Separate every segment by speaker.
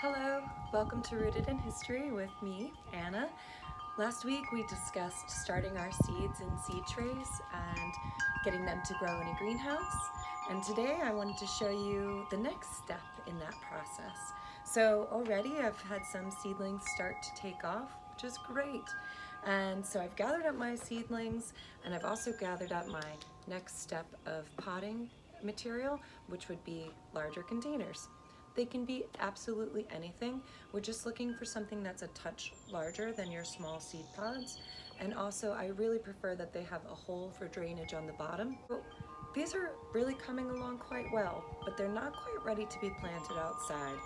Speaker 1: Hello, welcome to Rooted in History with me, Anna. Last week we discussed starting our seeds in seed trays and getting them to grow in a greenhouse. And today I wanted to show you the next step in that process. So already I've had some seedlings start to take off, which is great. And so I've gathered up my seedlings and I've also gathered up my next step of potting material, which would be larger containers. They can be absolutely anything. We're just looking for something that's a touch larger than your small seed pods. And also, I really prefer that they have a hole for drainage on the bottom. So these are really coming along quite well, but they're not quite ready to be planted outside.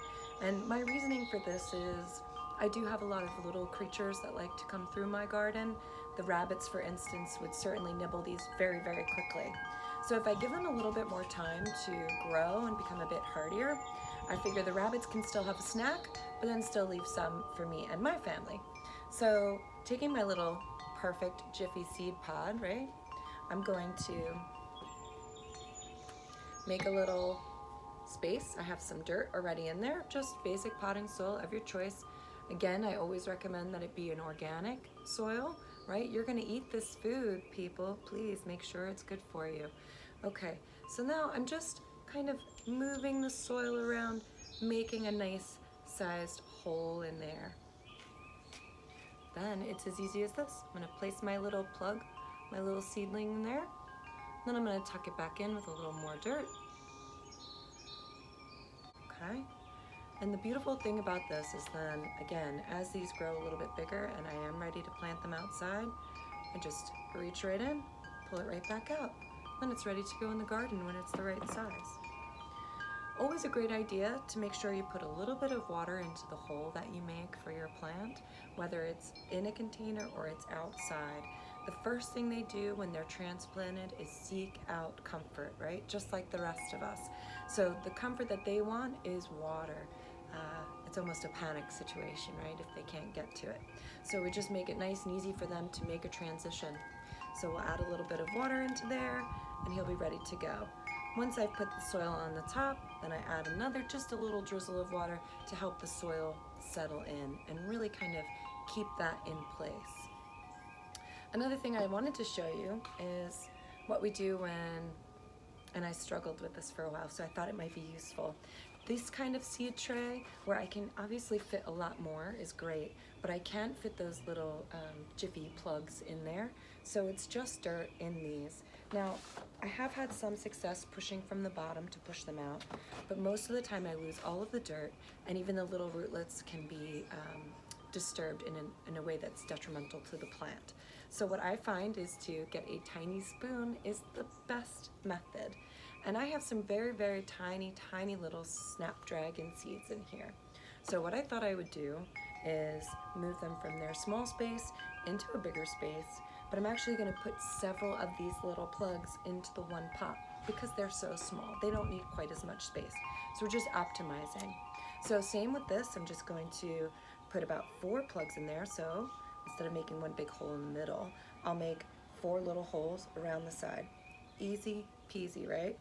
Speaker 1: And my reasoning for this is I do have a lot of little creatures that like to come through my garden. The rabbits, for instance, would certainly nibble these very, very quickly. So if I give them a little bit more time to grow and become a bit hardier, I figure the rabbits can still have a snack, but then still leave some for me and my family. So taking my little perfect Jiffy seed pod, right? I'm going to make a little space. I have some dirt already in there, just basic potting soil of your choice. Again, I always recommend that it be an organic soil, right? You're gonna eat this food, people. Please make sure it's good for you. Okay, so now I'm just kind of moving the soil around, making a nice sized hole in there. Then it's as easy as this. I'm gonna place my little plug, my little seedling in there. Then I'm gonna tuck it back in with a little more dirt. Okay. And the beautiful thing about this is then, again, as these grow a little bit bigger and I am ready to plant them outside, I just reach right in, pull it right back out. Then it's ready to go in the garden when it's the right size. Always a great idea to make sure you put a little bit of water into the hole that you make for your plant, whether it's in a container or it's outside. The first thing they do when they're transplanted is seek out comfort, right? Just like the rest of us. So the comfort that they want is water. It's almost a panic situation, right, if they can't get to it. So we just make it nice and easy for them to make a transition. So we'll add a little bit of water into there and he'll be ready to go. Once I've put the soil on the top, then I add another, just a little drizzle of water to help the soil settle in and really kind of keep that in place. Another thing I wanted to show you is what we do and I struggled with this for a while, so I thought it might be useful. This kind of seed tray, where I can obviously fit a lot more, is great, but I can't fit those little Jiffy plugs in there, so it's just dirt in these. Now, I have had some success pushing from the bottom to push them out, but most of the time I lose all of the dirt, and even the little rootlets can be disturbed in a way that's detrimental to the plant. So what I find is to get a tiny spoon is the best method. And I have some very, very tiny, tiny little snapdragon seeds in here. So what I thought I would do is move them from their small space into a bigger space, but I'm actually gonna put several of these little plugs into the one pot because they're so small. They don't need quite as much space. So we're just optimizing. So same with this, I'm just going to put about 4 plugs in there. So instead of making one big hole in the middle, I'll make 4 little holes around the side. Easy peasy, right?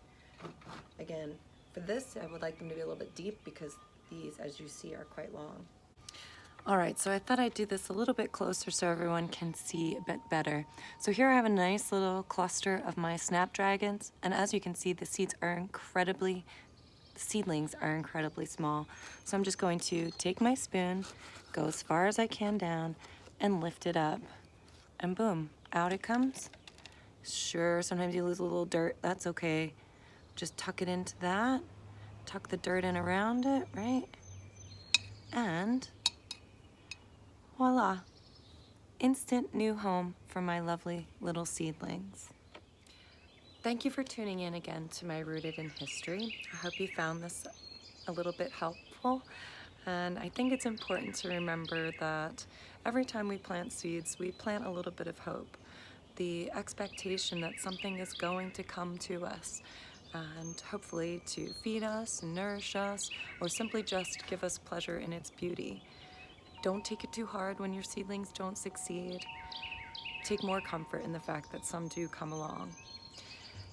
Speaker 1: Again, for this, I would like them to be a little bit deep because these, as you see, are quite long. All right, so I thought I'd do this a little bit closer so everyone can see a bit better. So here I have a nice little cluster of my snapdragons, and as you can see, the seedlings are incredibly small. So I'm just going to take my spoon, go as far as I can down, and lift it up. And boom, out it comes. Sure, sometimes you lose a little dirt, that's okay. Just tuck it into that, tuck the dirt in around it, right? And voila, instant new home for my lovely little seedlings. Thank you for tuning in again to my Rooted in History. I hope you found this a little bit helpful. And I think it's important to remember that every time we plant seeds, we plant a little bit of hope. The expectation that something is going to come to us and hopefully to feed us, nourish us, or simply just give us pleasure in its beauty. Don't take it too hard when your seedlings don't succeed. Take more comfort in the fact that some do come along.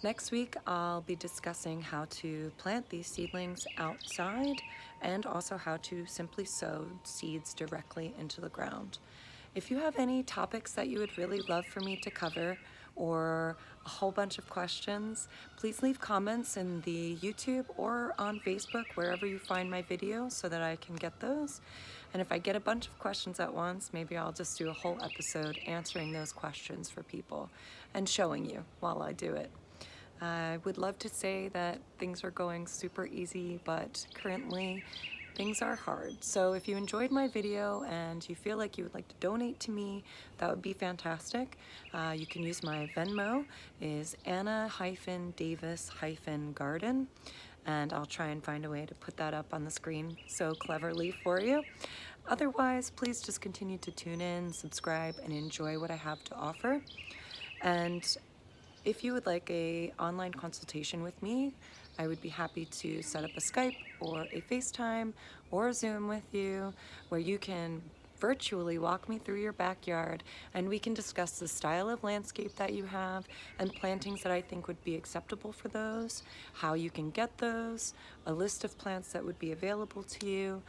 Speaker 1: Next week, I'll be discussing how to plant these seedlings outside and also how to simply sow seeds directly into the ground. If you have any topics that you would really love for me to cover or a whole bunch of questions, please leave comments in the YouTube or on Facebook, wherever you find my videos, so that I can get those. And if I get a bunch of questions at once, maybe I'll just do a whole episode answering those questions for people and showing you while I do it. I would love to say that things are going super easy, but currently things are hard. So if you enjoyed my video and you feel like you would like to donate to me, that would be fantastic. You can use my Venmo, is Anna-Davis-Garden, and I'll try and find a way to put that up on the screen so cleverly for you. Otherwise, please just continue to tune in, subscribe, and enjoy what I have to offer. And if you would like an online consultation with me, I would be happy to set up a Skype or a FaceTime or a Zoom with you where you can virtually walk me through your backyard and we can discuss the style of landscape that you have and plantings that I think would be acceptable for those, how you can get those, a list of plants that would be available to you,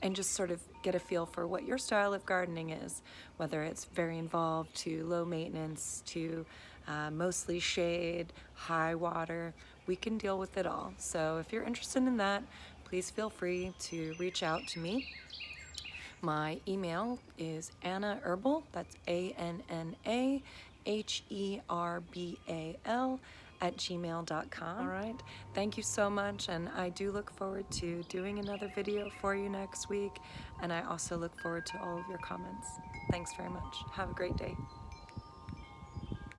Speaker 1: and just sort of get a feel for what your style of gardening is, whether it's very involved to low maintenance to mostly shade, high water. We can deal with it all. So if you're interested in that, please feel free to reach out to me. My email is annaherbal, that's ANNAHERBAL @gmail.com. All right, thank you so much, and I do look forward to doing another video for you next week, and I also look forward to all of your comments. Thanks very much. Have a great day.